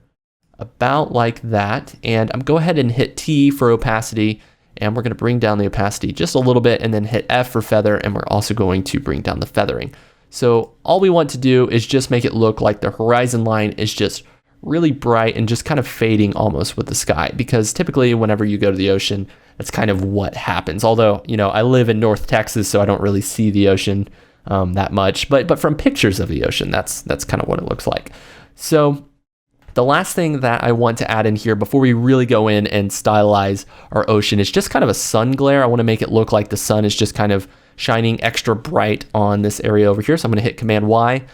about like that. And I'm go ahead and hit T for opacity, and we're going to bring down the opacity just a little bit, and then hit F for feather, and we're also going to bring down the feathering. So all we want to do is just make it look like the horizon line is just really bright and just kind of fading almost with the sky, because typically whenever you go to the ocean, that's kind of what happens. Although, you know, I live in North Texas, so I don't really see the ocean that much, but from pictures of the ocean, that's kind of what it looks like. So the last thing that I want to add in here before we really go in and stylize our ocean is just kind of a sun glare. I want to make it look like the sun is just kind of shining extra bright on this area over here. So I'm going to hit Command Y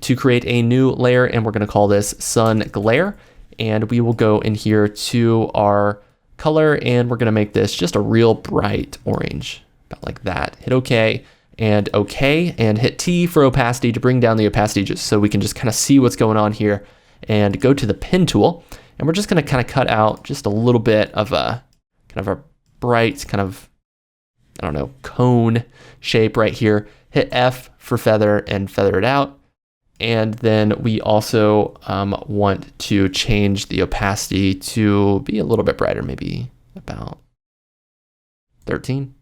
to create a new layer, and we're going to call this Sun Glare. And we will go in here to our color, and we're going to make this just a real bright orange, about like that. Hit OK and hit T for opacity to bring down the opacity, just so we can just kind of see what's going on here. And go to the pen tool, and we're just going to kind of cut out just a little bit of a kind of a bright kind of, I don't know, cone shape right here. Hit F for feather and feather it out. And then we also want to change the opacity to be a little bit brighter, maybe about 13,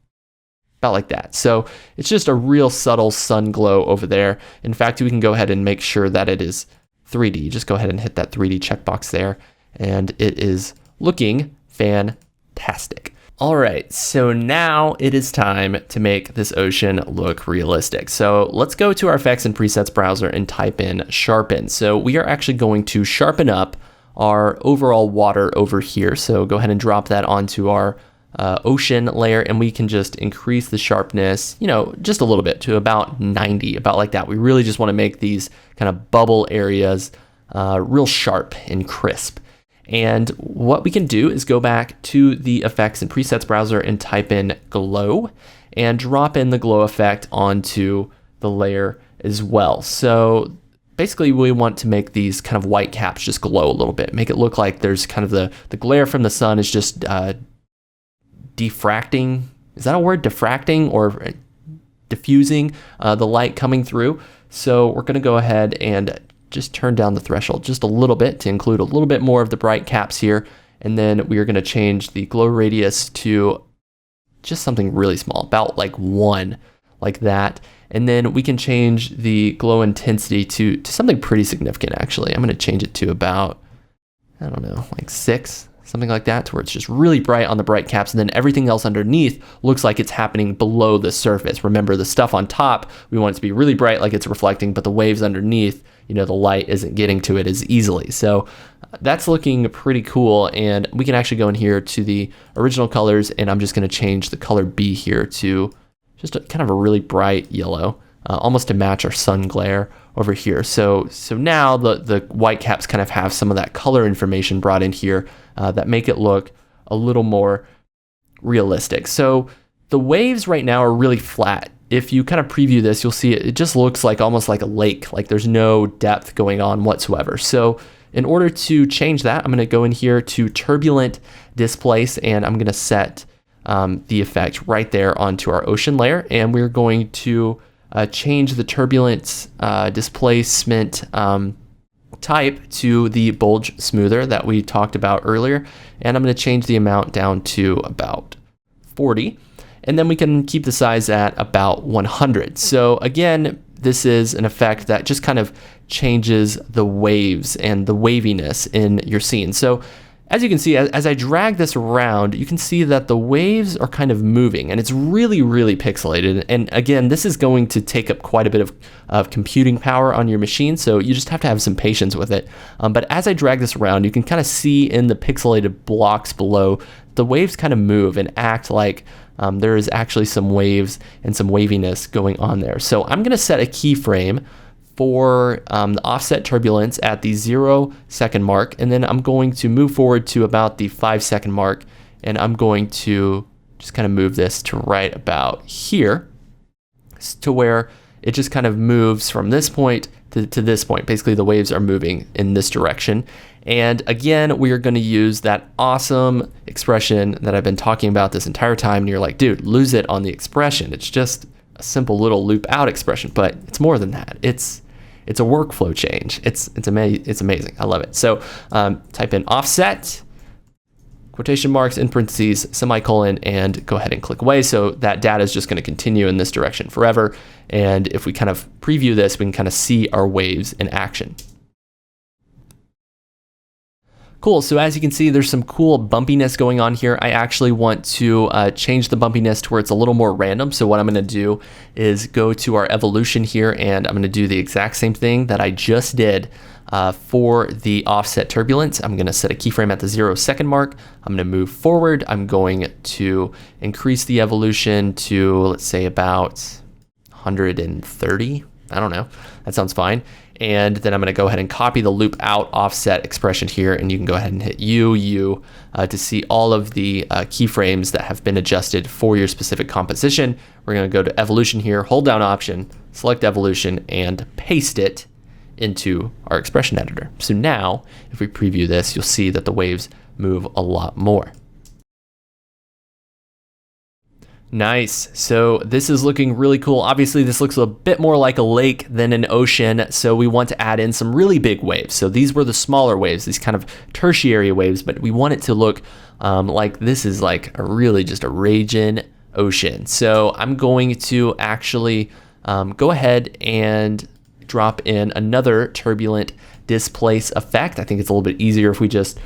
about like that. So it's just a real subtle sun glow over there. In fact, we can go ahead and make sure that it is 3D. Just go ahead and hit that 3D checkbox there, and it is looking fantastic. All right, so now it is time to make this ocean look realistic. So let's go to our effects and presets browser and type in Sharpen. So we are actually going to sharpen up our overall water over here. So go ahead and drop that onto our ocean layer, and we can just increase the sharpness, you know, just a little bit to about 90, about like that. We really just want to make these kind of bubble areas real sharp and crisp. And what we can do is go back to the effects and presets browser and type in glow, and drop in the glow effect onto the layer as well. So basically we want to make these kind of white caps just glow a little bit, make it look like there's kind of the glare from the sun is just diffracting. Is that a word? Diffracting or diffusing the light coming through. So we're going to go ahead and just turn down the threshold just a little bit to include a little bit more of the bright caps here. And then we are going to change the glow radius to just something really small, about like 1, like that. And then we can change the glow intensity to something pretty significant, actually. I'm going to change it to about, I don't know, like 6 something like that, to where it's just really bright on the bright caps, and then everything else underneath looks like it's happening below the surface. Remember, the stuff on top, we want it to be really bright like it's reflecting, but the waves underneath, the light isn't getting to it as easily. So that's looking pretty cool, and we can actually go in here to the original colors, and I'm just going to change the color B here to just kind of a really bright yellow, almost to match our sun glare over here. So now the white caps kind of have some of that color information brought in here that make it look a little more realistic. So the waves right now are really flat. If you kind of preview this, you'll see it just looks like almost like a lake, like there's no depth going on whatsoever. So in order to change that, I'm going to go in here to Turbulent Displace, and I'm going to set the effect right there onto our ocean layer, and we're going to change the turbulence displacement type to the bulge smoother that we talked about earlier, and I'm going to change the amount down to about 40, and then we can keep the size at about 100. So again, this is an effect that just kind of changes the waves and the waviness in your scene. So as you can see, as I drag this around, you can see that the waves are kind of moving, and it's really, really pixelated. And again, this is going to take up quite a bit of computing power on your machine, so you just have to have some patience with it. But as I drag this around, you can kind of see in the pixelated blocks below, the waves kind of move and act like there is actually some waves and some waviness going on there. So I'm going to set a keyframe for the offset turbulence at the 0 second mark, and then I'm going to move forward to about the 5 second mark, and I'm going to just kind of move this to right about here, to where it just kind of moves from this point to this point. Basically, the waves are moving in this direction. And again, we are going to use that awesome expression that I've been talking about this entire time, and you're like, dude, lose it on the expression. It's just a simple little loop out expression, but it's more than that. It's a workflow change. It's amazing. I love it. So type in offset, quotation marks, in parentheses, semicolon, and go ahead and click away. So that data is just going to continue in this direction forever. And if we kind of preview this, we can kind of see our waves in action. Cool, so as you can see, there's some cool bumpiness going on here. I actually want to change the bumpiness to where it's a little more random. So what I'm gonna do is go to our evolution here, and I'm gonna do the exact same thing that I just did for the offset turbulence. I'm gonna set a keyframe at the 0 second mark. I'm gonna move forward. I'm going to increase the evolution to, let's say, about 130. I don't know, that sounds fine. And then I'm going to go ahead and copy the loop out offset expression here, and you can go ahead and hit U to see all of the keyframes that have been adjusted for your specific composition. We're going to go to evolution here, hold down option, select evolution, and paste it into our expression editor. So now, if we preview this, you'll see that the waves move a lot more. Nice. So this is looking really cool. Obviously, this looks a bit more like a lake than an ocean, so we want to add in some really big waves. So these were the smaller waves, these kind of tertiary waves, but we want it to look like this is like a really just a raging ocean. So I'm going to actually go ahead and drop in another turbulent displace effect. I think it's a little bit easier if we just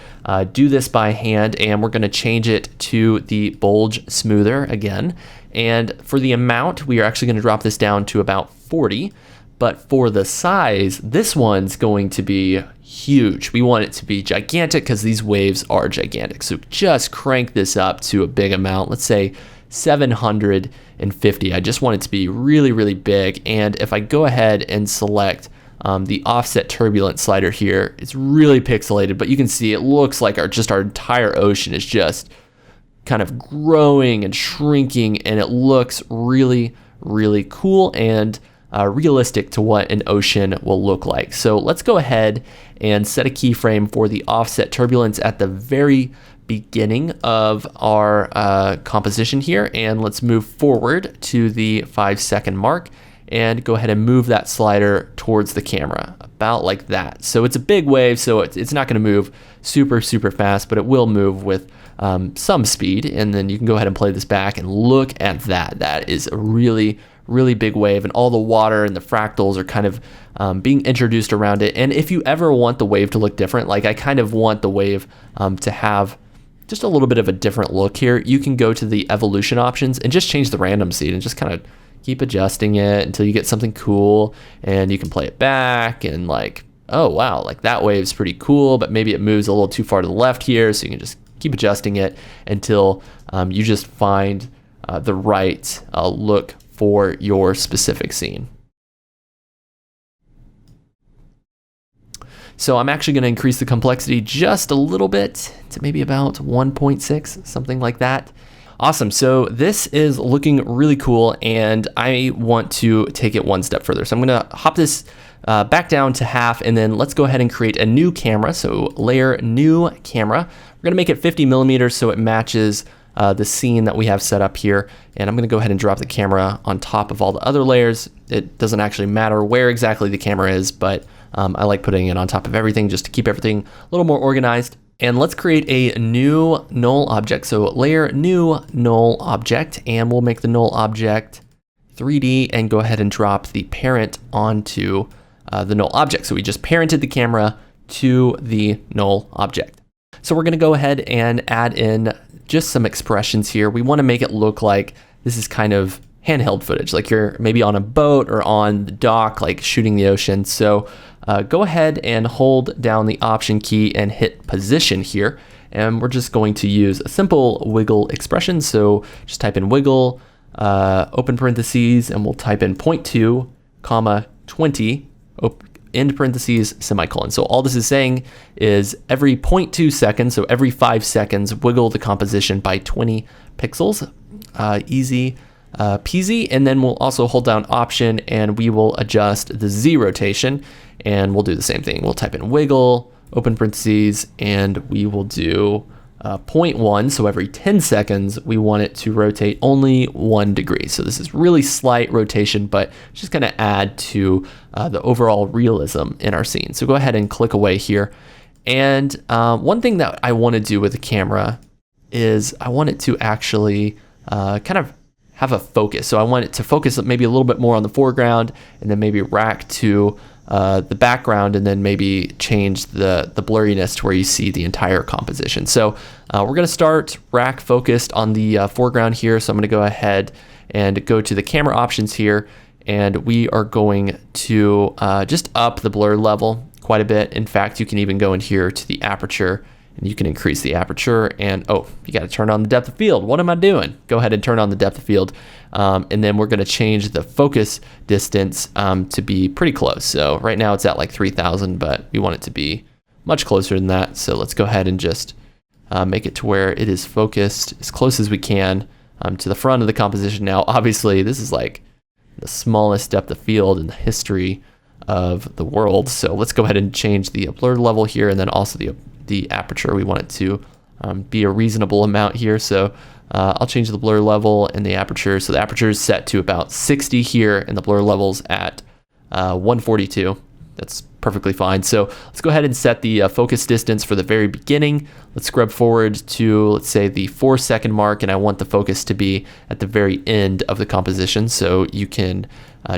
do this by hand, and we're going to change it to the bulge smoother again. And for the amount, we are actually going to drop this down to about 40. But for the size, this one's going to be huge. We want it to be gigantic because these waves are gigantic. So just crank this up to a big amount. Let's say 750. I just want it to be really, really big. And if I go ahead and select the offset turbulence slider here, it's really pixelated, but you can see it looks like our entire ocean is just kind of growing and shrinking, and it looks really, really cool and realistic to what an ocean will look like. So let's go ahead and set a keyframe for the offset turbulence at the very beginning of our composition here, and let's move forward to the 5 second mark and go ahead and move that slider towards the camera, about like that. So it's a big wave, so it's not going to move super, super fast, but it will move with some speed. And then you can go ahead and play this back and look at that. That is a really, really big wave, and all the water and the fractals are kind of being introduced around it. And if you ever want the wave to look different, like I kind of want the wave to have just a little bit of a different look here, you can go to the evolution options and just change the random seed and just kind of keep adjusting it until you get something cool, and you can play it back and like, oh wow, like that wave's pretty cool, but maybe it moves a little too far to the left here, so you can just keep adjusting it until you just find the right look for your specific scene. So I'm actually going to increase the complexity just a little bit to maybe about 1.6, something like that. Awesome. So this is looking really cool, and I want to take it one step further. So I'm going to hop this back down to half, and then let's go ahead and create a new camera. So layer new camera. We're going to make it 50 millimeters so it matches the scene that we have set up here. And I'm going to go ahead and drop the camera on top of all the other layers. It doesn't actually matter where exactly the camera is, but I like putting it on top of everything just to keep everything a little more organized. And let's create a new null object. So layer new null object, and we'll make the null object 3D and go ahead and drop the parent onto the null object. So we just parented the camera to the null object. So we're going to go ahead and add in just some expressions here. We want to make it look like this is kind of handheld footage, like you're maybe on a boat or on the dock, like shooting the ocean. So go ahead and hold down the Option key and hit position here. And we're just going to use a simple wiggle expression. So just type in wiggle, open parentheses, and we'll type in 0.2, comma 20, end parentheses, semicolon. So all this is saying is every 0.2 seconds, so every 5 seconds, wiggle the composition by 20 pixels. Easy peasy. And then we'll also hold down Option, and we will adjust the Z rotation, and we'll do the same thing. We'll type in wiggle, open parentheses, and we will do 0.1. So every 10 seconds, we want it to rotate only 1 degree. So this is really slight rotation, but it's just going to add to the overall realism in our scene. So go ahead and click away here. And one thing that I want to do with the camera is I want it to actually kind of have a focus. So I want it to focus maybe a little bit more on the foreground, and then maybe rack to the background, and then maybe change the blurriness to where you see the entire composition. So we're going to start rack focused on the foreground here. So I'm going to go ahead and go to the camera options here, and we are going to just up the blur level quite a bit. In fact, you can even go in here to the aperture, and you can increase the aperture, and oh, you got to turn on the depth of field. What am I doing? Go ahead and turn on the depth of field. And then we're going to change the focus distance to be pretty close. So right now it's at like 3,000, but we want it to be much closer than that. So let's go ahead and just make it to where it is focused as close as we can to the front of the composition. Now, obviously, this is like the smallest depth of field in the history of the world. So let's go ahead and change the blur level here, and then also the aperture. We want it to be a reasonable amount here. So I'll change the blur level and the aperture. So the aperture is set to about 60 here, and the blur level's at 142. That's perfectly fine. So let's go ahead and set the focus distance for the very beginning. Let's scrub forward to, let's say, the 4-second mark, and I want the focus to be at the very end of the composition. So you can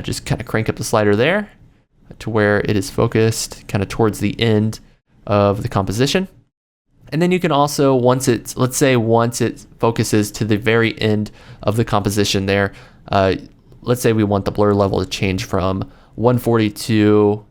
just kind of crank up the slider there to where it is focused kind of towards the end of the composition. And then you can also, once it focuses to the very end of the composition there, let's say we want the blur level to change from 142,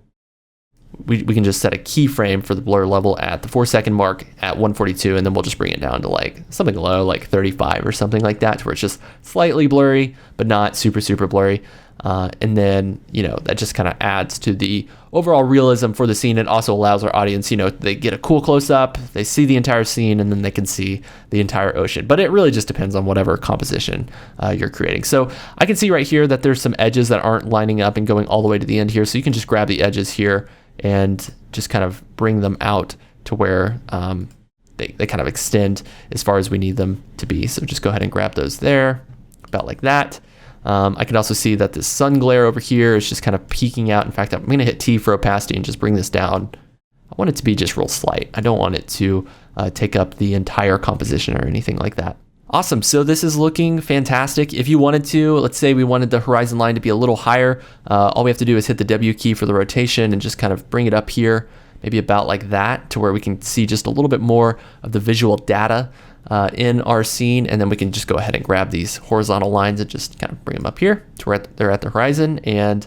we can just set a keyframe for the blur level at the 4-second mark at 142, and then we'll just bring it down to like something low, like 35 or something like that, to where it's just slightly blurry, but not super, super blurry. And then, that just kind of adds to the overall realism for the scene. It also allows our audience, they get a cool close up, they see the entire scene, and then they can see the entire ocean. But it really just depends on whatever composition you're creating. So I can see right here that there's some edges that aren't lining up and going all the way to the end here. So you can just grab the edges here and just kind of bring them out to where they kind of extend as far as we need them to be. So just go ahead and grab those there, about like that. I can also see that the sun glare over here is just kind of peeking out. In fact, I'm going to hit T for opacity and just bring this down. I want it to be just real slight. I don't want it to take up the entire composition or anything like that. Awesome. So this is looking fantastic. If you wanted to, let's say we wanted the horizon line to be a little higher, all we have to do is hit the W key for the rotation and just kind of bring it up here. maybe about like that, to where we can see just a little bit more of the visual data in our scene. And then we can just go ahead and grab these horizontal lines and just kind of bring them up here to where they're at the horizon. And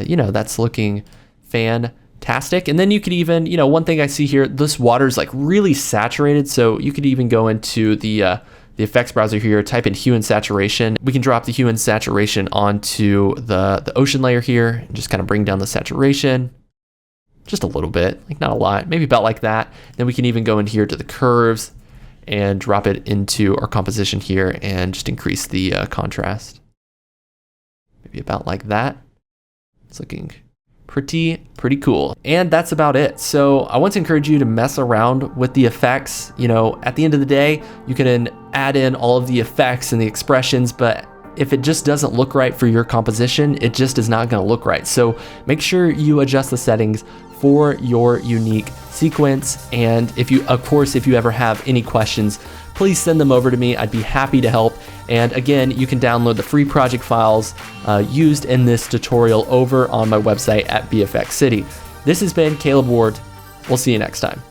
you know, that's looking fantastic. And then you could even, you know, one thing I see here, this water is like really saturated. So you could even go into the effects browser here, type in Hue and Saturation. We can drop the Hue and Saturation onto the ocean layer here and just kind of bring down the saturation just a little bit, like not a lot, maybe about like that. Then we can even go in here to the curves and drop it into our composition here and just increase the contrast. Maybe about like that. It's looking pretty cool. And that's about it. So I want to encourage you to mess around with the effects. You know, at the end of the day, you can add in all of the effects and the expressions, but if it just doesn't look right for your composition, it just is not going to look right. So make sure you adjust the settings for your unique sequence. And if you, of course, if you ever have any questions, please send them over to me. I'd be happy to help. And again, you can download the free project files used in this tutorial over on my website at BFX City. This has been Caleb Ward. We'll see you next time.